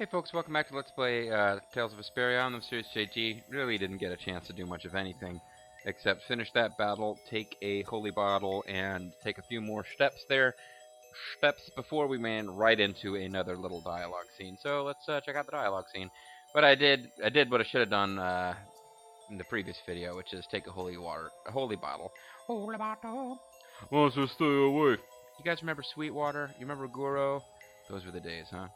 Hey folks, welcome back to Let's Play Tales of Vesperia. I'm MysteriousSJG. Really didn't get a chance to do much of anything except finish that battle, take a holy bottle, and take a few more steps before we ran right into another little dialogue scene. So let's check out the dialogue scene. But I did what I should have done in the previous video, which is take a holy bottle. Holy bottle. Wants to stay away. You guys remember Sweetwater? You remember Guro? Those were the days, huh?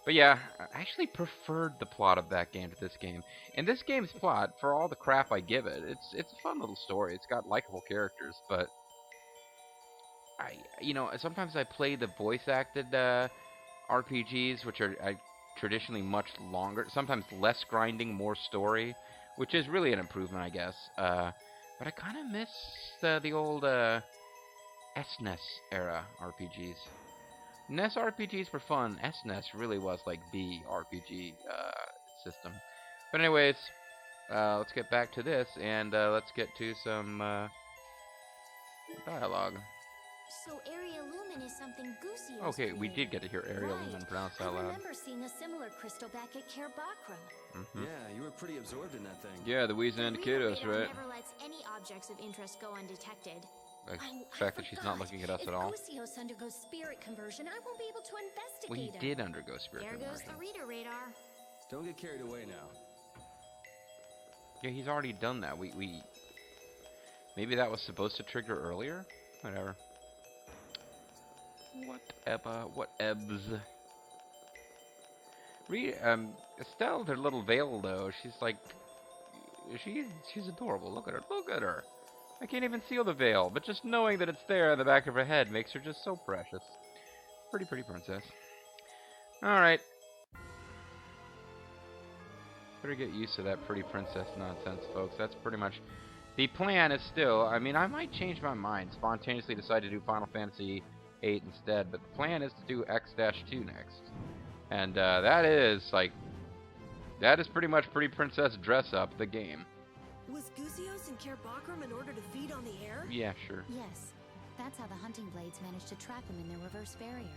But yeah, I actually preferred the plot of that game to this game. And this game's plot, for all the crap I give it, it's a fun little story. It's got likable characters, but sometimes I play the voice acted RPGs, which are traditionally much longer, sometimes less grinding, more story, which is really an improvement, I guess. But I kind of miss the old SNES era RPGs. NES RPGs were fun. SNES really was like the RPG system. But anyways, let's get back to this, and let's get to some dialogue. So Area Lumen is something Gusio's Okay, created. we did get to hear Area Lumen pronounced out loud. I remember seeing a similar crystal back at Care Bakra. Yeah, you were pretty absorbed in that thing. Yeah, the Weezer indicated us, right? Never lets any objects of interest go undetected. The fact that she's not looking at us at all. If Gusios undergoes spirit conversion, I won't be able to investigate Well, he him. did undergo spirit There conversion. goes the reader radar. Don't get carried away now. Yeah, he's already done that. Maybe that was supposed to trigger earlier? Whatever. Whatevs. Estelle, her little veil, though, she's like... She's adorable. Look at her. Look at her. I can't even seal the veil, but just knowing that it's there on the back of her head makes her just so precious. Pretty princess. Alright. Better get used to that pretty princess nonsense, folks. That's pretty much... The plan is still... I mean, I might change my mind. Spontaneously decide to do Final Fantasy VIII instead, but the plan is to do X-2 next. And that is, like... That is pretty much Pretty Princess Dress Up, the game. Was Gusios in Care Bakram in order to feed on the air? Yeah, sure. Yes, that's how the hunting blades managed to trap him in their reverse barrier.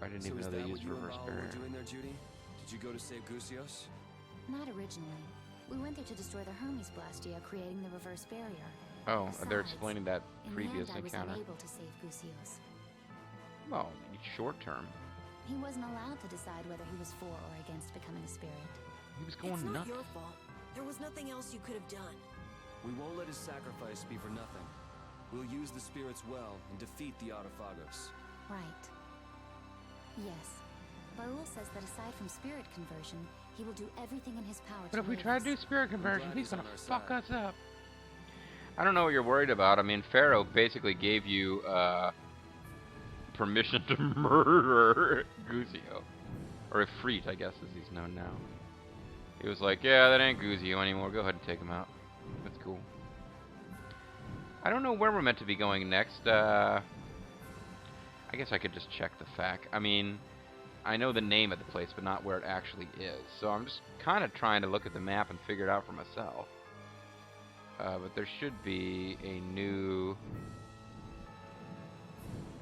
I didn't even know they used reverse barrier. Doing there, Judy? Did you go to save Gusios? Not originally. We went there to destroy the Hermes Blastia, creating the reverse barrier. Oh, they're Besides, explaining that in previous the end, encounter. I was unable to save Gusios. Well, short term. He wasn't allowed to decide whether he was for or against becoming a spirit. He was going It's not nuts. your fault. There was nothing else you could have done. We won't let his sacrifice be for nothing. We'll use the spirits well and defeat the Autophagos. Right. Yes. Barul says that aside from spirit conversion, he will do everything in his power But to if we aid try us. to do spirit conversion, glad he's he's gonna on our fuck side. us up. I don't know what you're worried about. I mean, Pharaoh basically gave you permission to murder Guzio. Or Ifrit, I guess, as he's known now. He was like, yeah, that ain't Guzio anymore. Go ahead and take him out. That's cool. I don't know where we're meant to be going next. I guess I could just check the fact. I mean, I know the name of the place, but not where it actually is. So I'm just kind of trying to look at the map and figure it out for myself. But there should be a new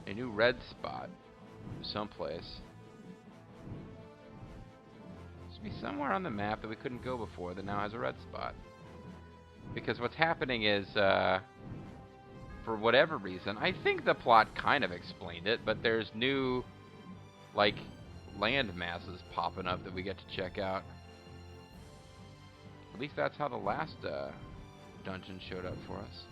red spot someplace. Be somewhere on the map that we couldn't go before that now has a red spot. Because what's happening is, for whatever reason, I think the plot kind of explained it, but there's new, like, land masses popping up that we get to check out. At least that's how the last dungeon showed up for us.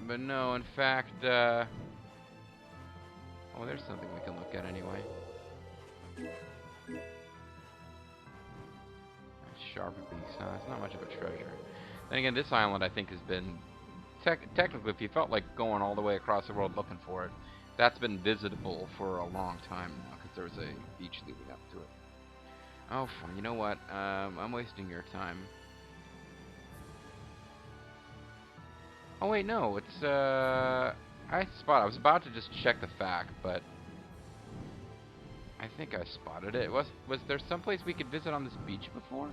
But no, in fact, oh, there's something we can look at anyway. Sharper beaks, huh? It's not much of a treasure. Then again, this island I think has been... technically, if you felt like going all the way across the world looking for it, that's been visitable for a long time now, because there was a beach leading up to it. Oh, fine. You know what? I'm wasting your time. Oh, wait, no. It's, I was about to just check the fact, but I think I spotted it. Was there someplace we could visit on this beach before?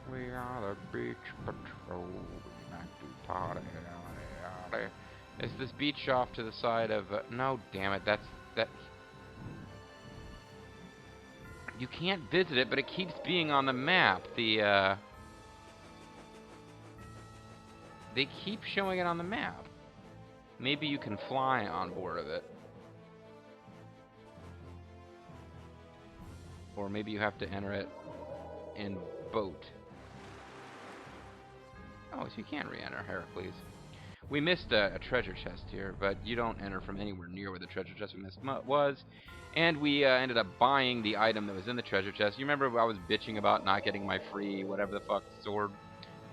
We are the beach patrol. Is this beach off to the side of... no, damn it, that... You can't visit it, but it keeps being on the map. They keep showing it on the map. Maybe you can fly on board of it. Or maybe you have to enter it in boat. Oh, so you can re-enter Heracles. We missed a treasure chest here, but you don't enter from anywhere near where the treasure chest we missed was. And we ended up buying the item that was in the treasure chest. You remember I was bitching about not getting my free whatever the fuck sword?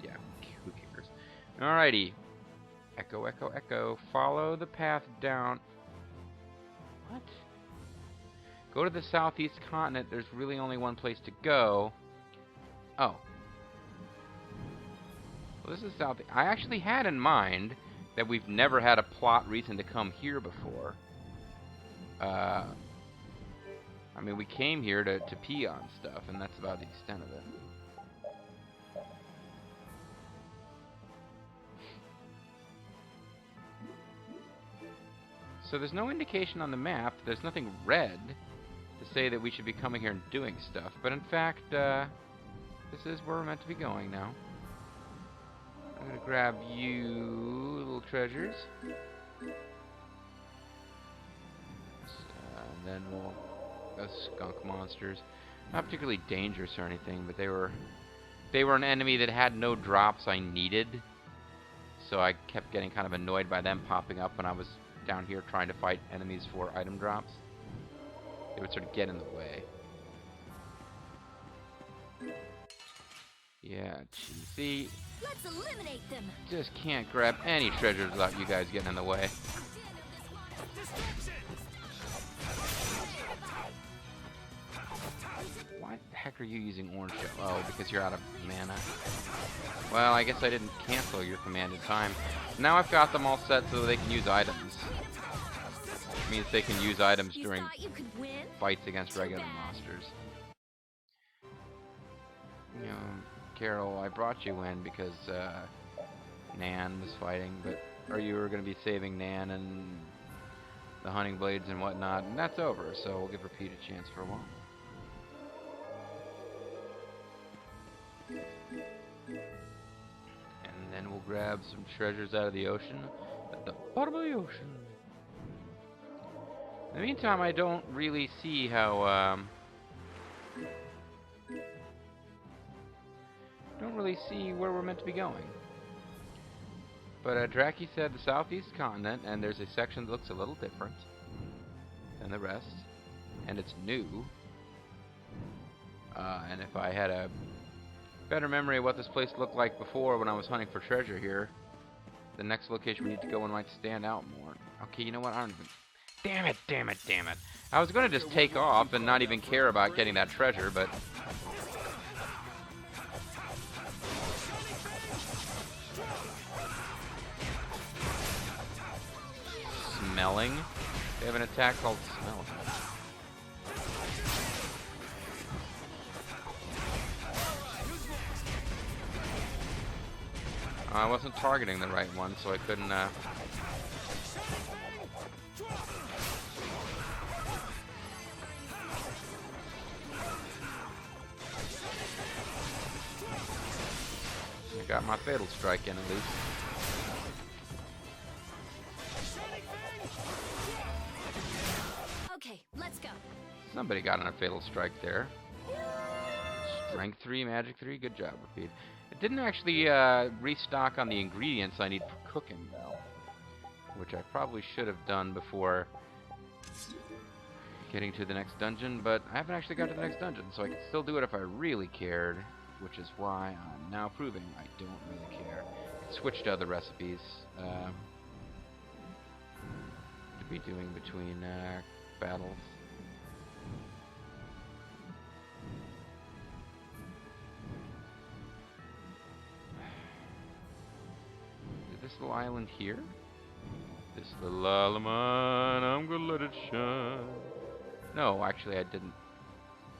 Yeah, who cares? Alrighty. Echo, echo, echo. Follow the path down. What? Go to the southeast continent. There's really only one place to go. Oh. Well, this is south. I actually had in mind that we've never had a plot reason to come here before. I mean, we came here to pee on stuff, and that's about the extent of it. So there's no indication on the map, there's nothing red to say that we should be coming here and doing stuff. But in fact, this is where we're meant to be going now. I'm gonna grab you little treasures. And then we'll... those skunk monsters. Not particularly dangerous or anything, but they were an enemy that had no drops I needed. So I kept getting kind of annoyed by them popping up when I was down here trying to fight enemies for item drops. They would sort of get in the way. Yeah, cheesy. Let's eliminate them. Just can't grab any treasures without you guys getting in the way. Why the heck are you using orange shell? Oh, because you're out of mana. Well, I guess I didn't cancel your command in time. Now I've got them all set so that they can use items. Which means they can use items during fights against regular monsters. You know, Carol, I brought you in because Nan was fighting, or you were going to be saving Nan and the hunting blades and whatnot, and that's over, so we'll give Repeat a chance for a while. And then we'll grab some treasures out of the ocean, at the bottom of the ocean. In the meantime, I don't really see how, don't really see where we're meant to be going. But Draki said the southeast continent, and there's a section that looks a little different than the rest, and it's new. And if I had a better memory of what this place looked like before when I was hunting for treasure here, the next location we need to go in might stand out more. Okay, you know what? I don't even... Damn it, damn it, damn it. I was going to just take off and not even care about getting that treasure, but... Smelling? They have an attack called Smelling. I wasn't targeting the right one, so I couldn't, I got my Fatal Strike in at least. Okay, let's go. Somebody got on a Fatal Strike there. Strength 3, Magic 3, good job, Repeat. It didn't actually restock on the ingredients I need for cooking, though. Which I probably should have done before getting to the next dungeon, but I haven't actually got to the next dungeon, so I can still do it if I really cared, which is why I'm now proving I don't really care. Switch to other recipes to be doing between battles. Is this little island here? This little island, I'm gonna let it shine. No, actually I didn't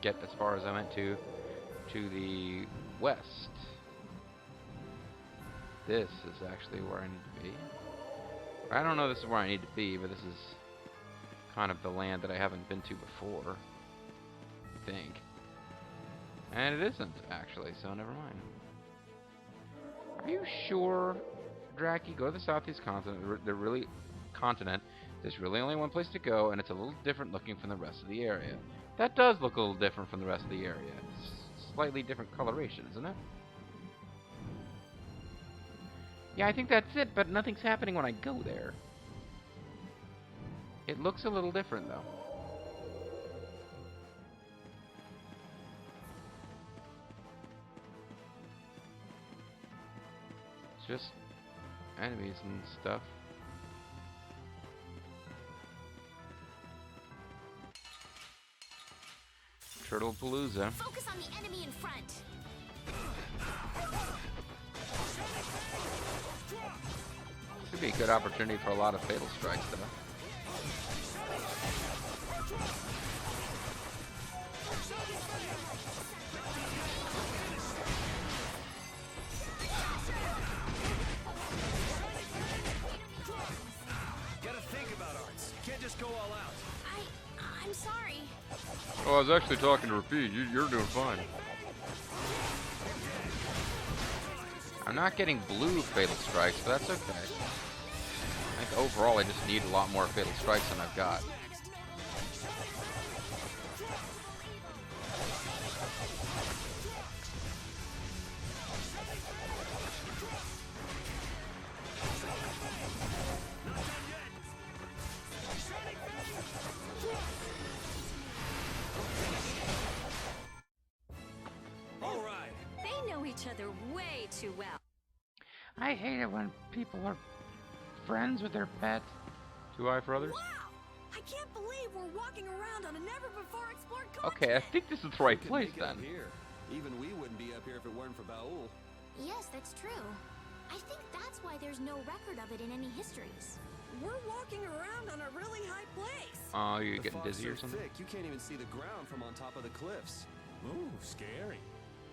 get as far as I meant to the west. This is actually where I need to be. I don't know this is where I need to be, but this is kind of the land that I haven't been to before, I think. And it isn't, actually, so never mind. Are you sure, Draki? Go to the southeast continent. There's really only one place to go, and it's a little different looking from the rest of the area. That does look a little different from the rest of the area. It's slightly different coloration, isn't it? Yeah, I think that's it, but nothing's happening when I go there. It looks a little different, though. It's just enemies and stuff. Turtlepalooza. Focus on the enemy in front. This would be a good opportunity for a lot of fatal strikes, though. Gotta think about arts. Can't just go all out. I'm sorry. Oh, I was actually talking to Rapide. You're doing fine. I'm not getting blue fatal strikes, but that's okay. I think overall I just need a lot more fatal strikes than I've got. Each other way too well. I hate it when people are friends with their pets. Too high for others? Wow! I can't believe we're walking around on a never-before-explored continent. Okay, I think this is the right We could place make it up then. here. Even we wouldn't be up here if it weren't for Baul. Yes, that's true. I think that's why there's no record of it in any histories. We're walking around on a really high place. Oh, you're The getting fog's dizzy or so something? thick, you can't even see the ground from on top of the cliffs. Ooh, scary.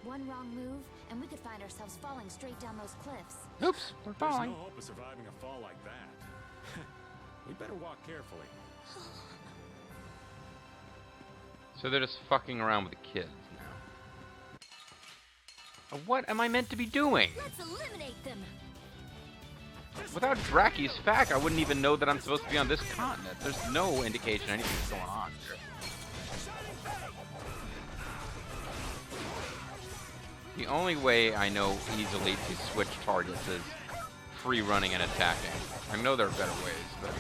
One wrong move, and we could find ourselves falling straight down those cliffs. Oops, we're There's falling. no hope of surviving a fall like that. We better walk carefully. So they're just fucking around with the kids now. What am I meant to be doing? Let's eliminate them. Without Draki's fact, I wouldn't even know that I'm supposed to be on this continent. There's no indication anything's going on here. The only way I know easily to switch targets is free running and attacking. I know there are better ways, but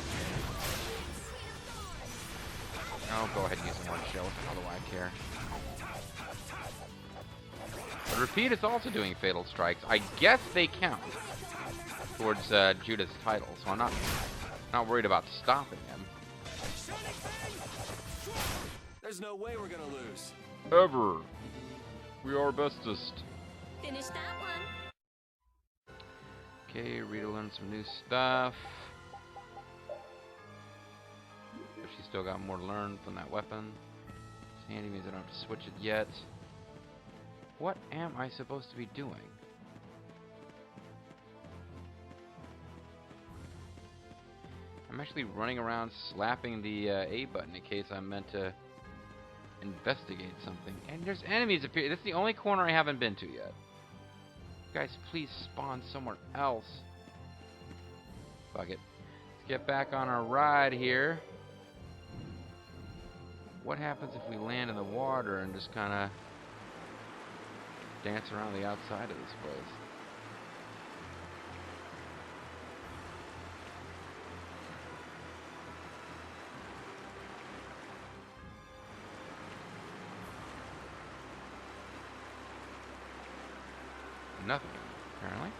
I'll go ahead and use one shell. How do I care? But Rapide is also doing fatal strikes. I guess they count towards Judah's title, so I'm not worried about stopping him. There's no way we're gonna lose. Ever. We are bestest. Finish that one. Okay, Rita learned some new stuff. But she's still got more to learn from that weapon. It's handy, means I don't have to switch it yet. What am I supposed to be doing? I'm actually running around slapping the A button in case I'm meant to investigate something. And there's enemies appear. This is the only corner I haven't been to yet. Guys, please spawn somewhere else. Fuck it. Let's get back on our ride here. What happens if we land in the water and just kind of dance around the outside of this place? Nothing, apparently.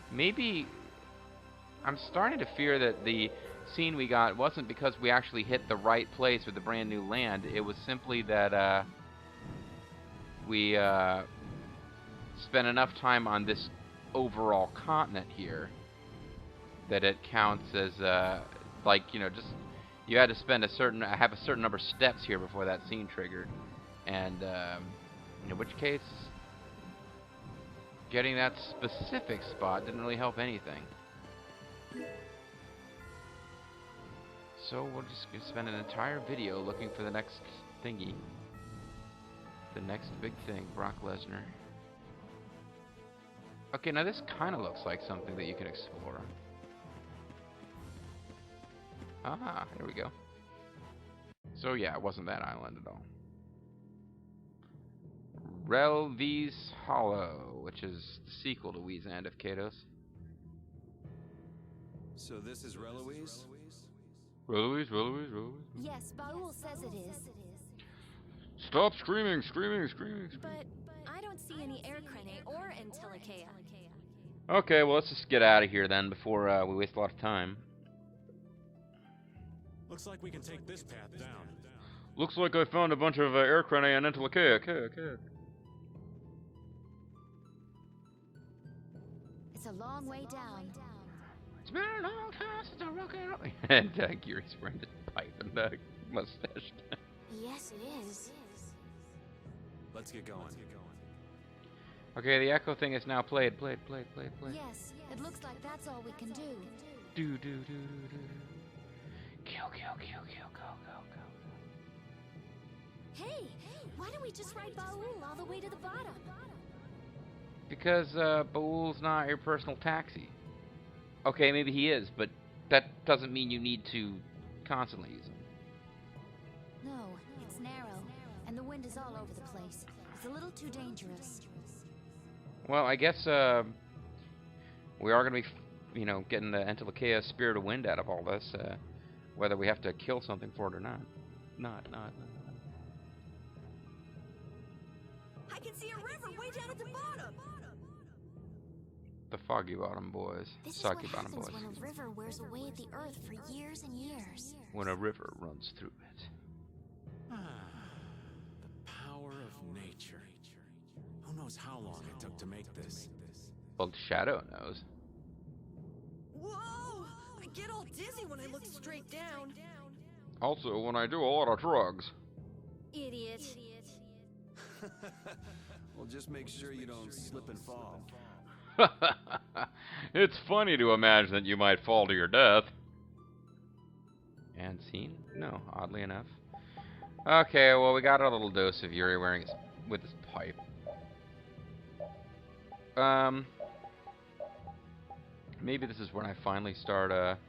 Maybe I'm starting to fear that the scene we got wasn't because we actually hit the right place with the brand new land. It was simply that we spent enough time on this overall continent here that it counts as like, you know, just you had to spend have a certain number of steps here before that scene triggered, and in which case getting that specific spot didn't really help anything. So we'll just spend an entire video looking for the next thingy. The next big thing, Brock Lesnar. Okay, now this kind of looks like something that you can explore. Ah, here we go. So yeah, it wasn't that island at all. Relvi's Hollow, which is the sequel to Wheeze End of Kados. So this is Reloise? Reloise. Yes, Baul says it is. Stop screaming. But I don't see any Aircrene or Antilochea. Okay, well let's just get out of here then before we waste a lot of time. Looks like we can take this path down. Looks like I found a bunch of Aircrene and Antilochea. Okay. It's a long way down. It's been a long time since I rock and roll. And Gary's wearing his pipe and mustache. Yes, it is. Let's get going. Okay, the echo thing is now played. Yes, it looks like that's all we can do. Do. Kill, go. Hey, why don't we just ride Baul all the way to the bottom? Because Baul's not your personal taxi. Okay, maybe he is, but that doesn't mean you need to constantly use him. No, it's narrow, and the wind is all over the place. It's a little too dangerous. Well, I guess we are going to be, getting the Antilochea Spirit of Wind out of all this, whether we have to kill something for it or not. Not. I can see a river way down at the bottom. The Foggy Bottom Boys. This Soggy is what Bottom happens Boys. when a river wears away at the earth for years and years. When a river runs through it. The power of nature. Who knows how long it took to make this? Well, Shadow knows. Whoa! I get all dizzy when I look straight down. Also, when I do a lot of drugs. Idiot. Well, just make sure you don't slip and fall. It's funny to imagine that you might fall to your death. And seen? No, oddly enough. Okay, well, we got a little dose of Yuri wearing his, with his pipe. Maybe this is when I finally start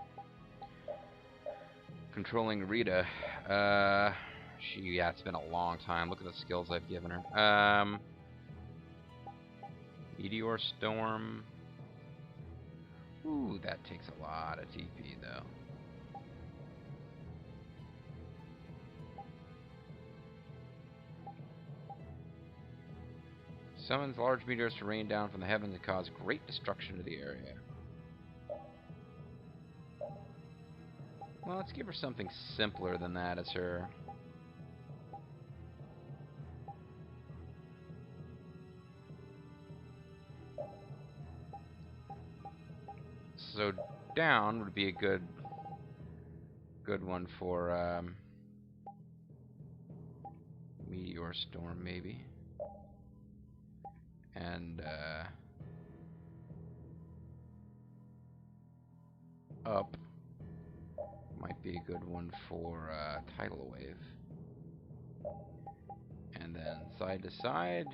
controlling Rita. Yeah, it's been a long time. Look at the skills I've given her. Meteor Storm. Ooh, that takes a lot of TP, though. Summons large meteors to rain down from the heavens and cause great destruction to the area. Well, let's give her something simpler than that as her... So down would be a good one for Meteor Storm, maybe. And up might be a good one for Tidal Wave. And then side to side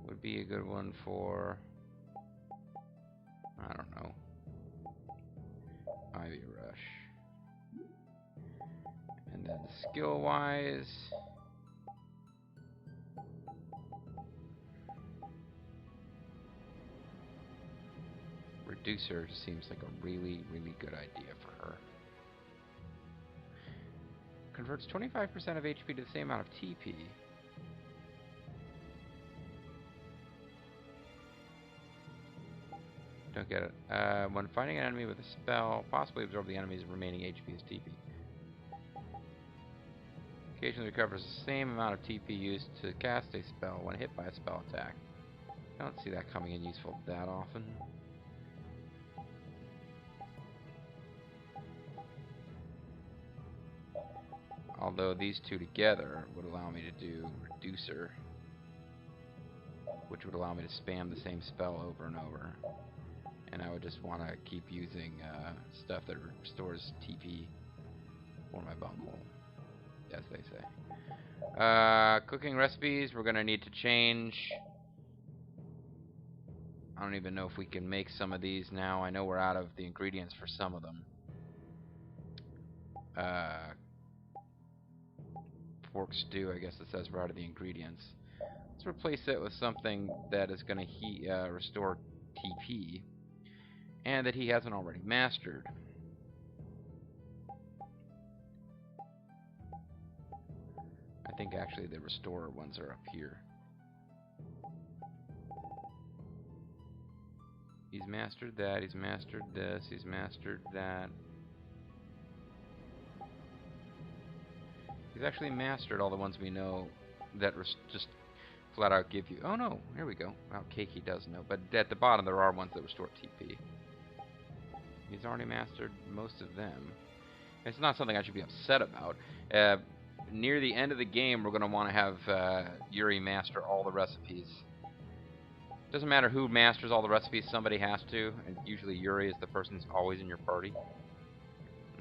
would be a good one for, I don't know, Ivy Rush. And then skill wise, Reducer just seems like a really, really good idea for her. Converts 25% of HP to the same amount of TP. Don't get it. When fighting an enemy with a spell, possibly absorb the enemy's remaining HP as TP. Occasionally recovers the same amount of TP used to cast a spell when hit by a spell attack. I don't see that coming in useful that often. Although these two together would allow me to do Reducer, which would allow me to spam the same spell over and over. And I would just want to keep using stuff that restores TP for my bunghole, as they say. Cooking recipes, we're going to need to change. I don't even know if we can make some of these now. I know we're out of the ingredients for some of them. Pork stew, I guess it says we're out of the ingredients. Let's replace it with something that is going to restore TP, and that he hasn't already mastered. I think actually the restore ones are up here. He's mastered that, he's mastered this, he's mastered that. He's actually mastered all the ones we know that just flat out give you... Oh no, here we go. Well, Keiki does know, but at the bottom there are ones that restore TP. He's already mastered most of them. It's not something I should be upset about. Near the end of the game, we're going to want to have Yuri master all the recipes. Doesn't matter who masters all the recipes, somebody has to, and usually Yuri is the person who's always in your party.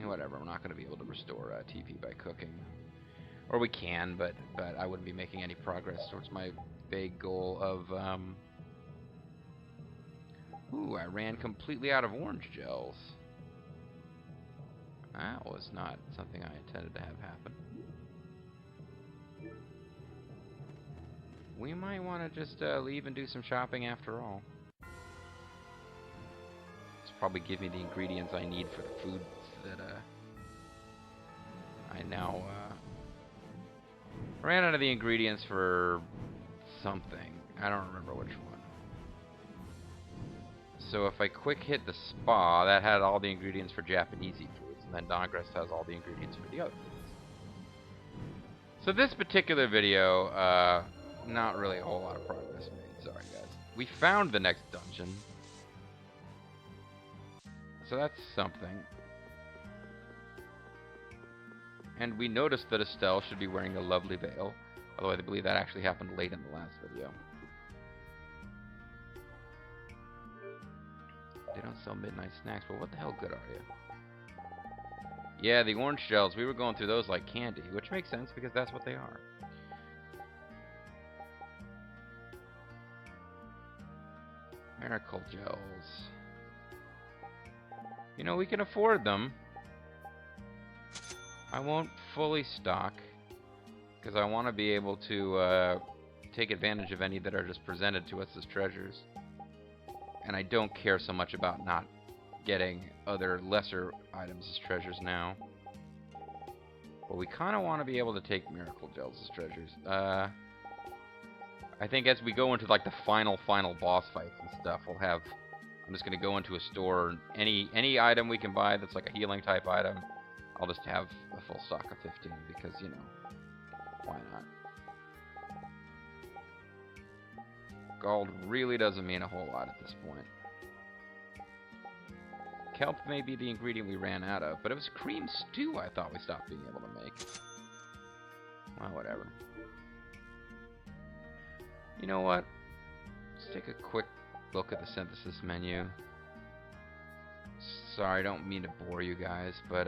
Whatever, we're not going to be able to restore TP by cooking. Or we can, but I wouldn't be making any progress towards my vague goal of... Ooh, I ran completely out of orange gels. That was not something I intended to have happen. We might want to just leave and do some shopping after all. It's probably give me the ingredients I need for the foods that I now ran out of the ingredients for something. I don't remember which one. So if I quick hit the spa, that had all the ingredients for Japanesey foods, and then Dongress has all the ingredients for the other foods. So this particular video, not really a whole lot of progress made. Sorry, guys. We found the next dungeon. So that's something. And we noticed that Estelle should be wearing a lovely veil. Although I believe that actually happened late in the last video. They don't sell midnight snacks, but what the hell good are you? Yeah, the orange shells, we were going through those like candy, which makes sense because that's what they are. Miracle gels. You know, we can afford them. I won't fully stock because I want to be able to take advantage of any that are just presented to us as treasures. And I don't care so much about not getting other lesser items as treasures now. But we kind of want to be able to take miracle gels as treasures. I think as we go into like the final boss fights and stuff, we'll have... I'm just going to go into a store. Any item we can buy that's like a healing type item, I'll just have a full stock of 15 because, you know, why not? Gold really doesn't mean a whole lot at this point. Kelp may be the ingredient we ran out of, but it was cream stew I thought we stopped being able to make. Well, whatever. You know what? Let's take a quick look at the synthesis menu. Sorry, I don't mean to bore you guys, but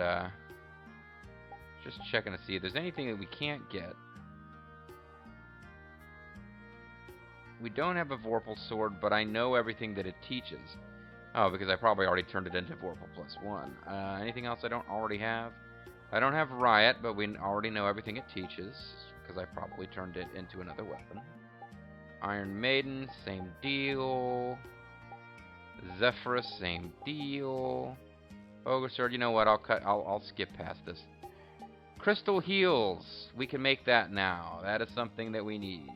just checking to see if there's anything that we can't get. We don't have a Vorpal sword, but I know everything that it teaches. Oh, because I probably already turned it into Vorpal +1. Anything else I don't already have? I don't have Riot, but we already know everything it teaches, because I probably turned it into another weapon. Iron Maiden, same deal. Zephyrus, same deal. Ogre Sword, you know what? I'll skip past this. Crystal Heals, we can make that now. That is something that we need.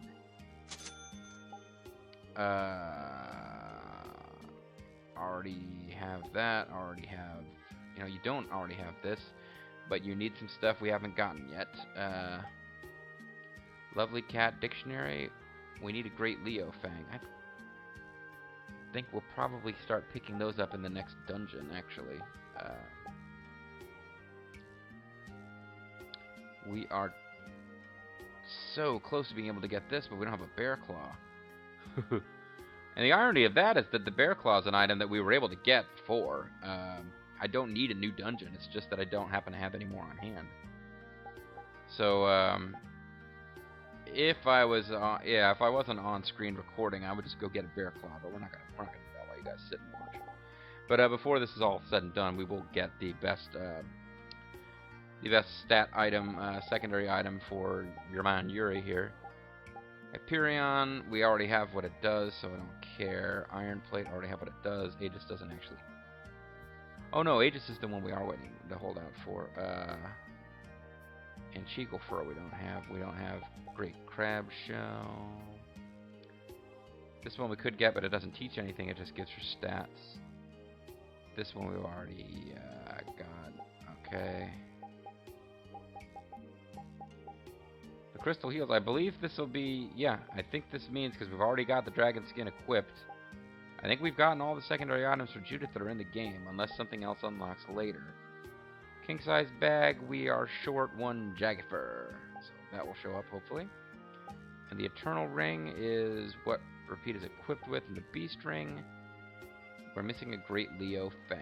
Already have that. Already have... You know, you don't already have this, but you need some stuff we haven't gotten yet. Lovely Cat Dictionary. We need a Great Leo Fang. I think we'll probably start picking those up in the next dungeon, actually. We are so close to being able to get this, but we don't have a Bear Claw. And the irony of that is that the Bear Claw is an item that we were able to get before. I don't need a new dungeon. It's just that I don't happen to have any more on hand. So, if I was, if I wasn't on screen recording, I would just go get a Bear Claw. But we're not gonna do that while you guys sit and watch. But before this is all said and done, we will get the best stat item, secondary item for your man Yuri here. Hyperion, we already have what it does, so I don't care. Iron Plate, already have what it does. Aegis doesn't actually. Oh no, Aegis is the one we are waiting to hold out for. And Cheagle Fur we don't have. We don't have Great Crab Shell. This one we could get, but it doesn't teach anything. It just gives her stats. This one we've already got. Okay. The Crystal Heals, I believe this will be, yeah, I think this means, because we've already got the Dragon Skin equipped, I think we've gotten all the secondary items for Judith that are in the game, unless something else unlocks later. King Size Bag, we are short one Jagifer, so that will show up hopefully. And the Eternal Ring is what Repeat is equipped with, and the Beast Ring, we're missing a Great Leo Fang.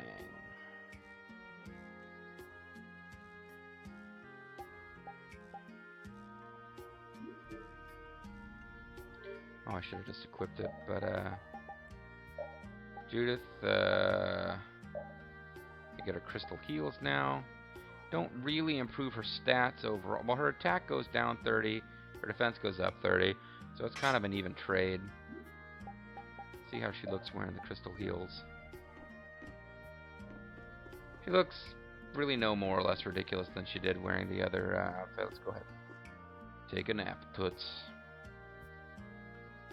Oh, I should have just equipped it, but, Judith, you get her Crystal Heals now. Don't really improve her stats overall. Well, her attack goes down 30, her defense goes up 30, so it's kind of an even trade. See how she looks wearing the Crystal Heals. She looks really no more or less ridiculous than she did wearing the other outfit. Let's go ahead. Take a nap, Toots.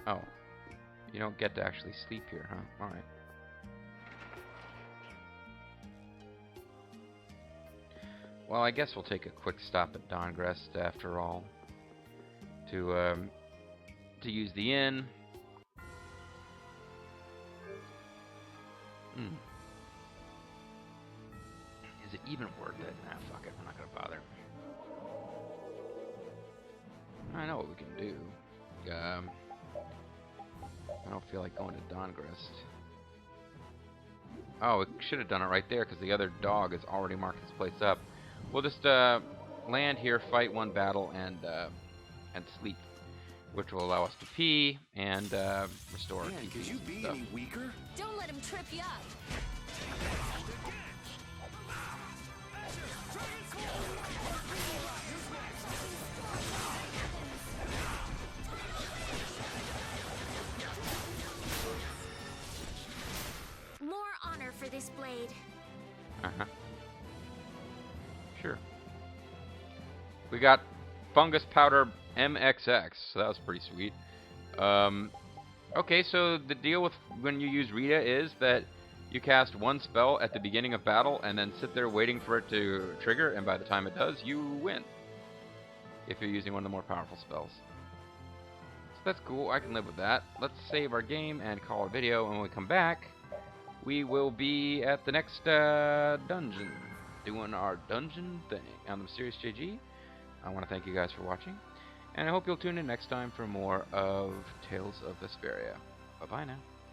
Oh, you don't get to actually sleep here, huh? Alright. Well, I guess we'll take a quick stop at Dawngrest after all. To use the inn. Is it even worth it? Nah, fuck it. We're not gonna bother. I know what we can do. I don't feel like going to Dawngrest. Oh, we should have done it right there because the other dog has already marked this place up. We'll just land here, fight one battle, and sleep, which will allow us to pee and restore Man, could you be any weaker? Don't let him trip you up. More honor for this blade. Uh-huh. Sure. We got Fungus Powder MXX, so that was pretty sweet. Okay, so the deal with when you use Rita is that you cast one spell at the beginning of battle and then sit there waiting for it to trigger, and by the time it does, you win. If you're using one of the more powerful spells. So that's cool, I can live with that. Let's save our game and call a video, and when we come back, we will be at the next dungeon, doing our dungeon thing. I'm MysteriousJG. I want to thank you guys for watching, and I hope you'll tune in next time for more of Tales of Vesperia. Bye-bye now.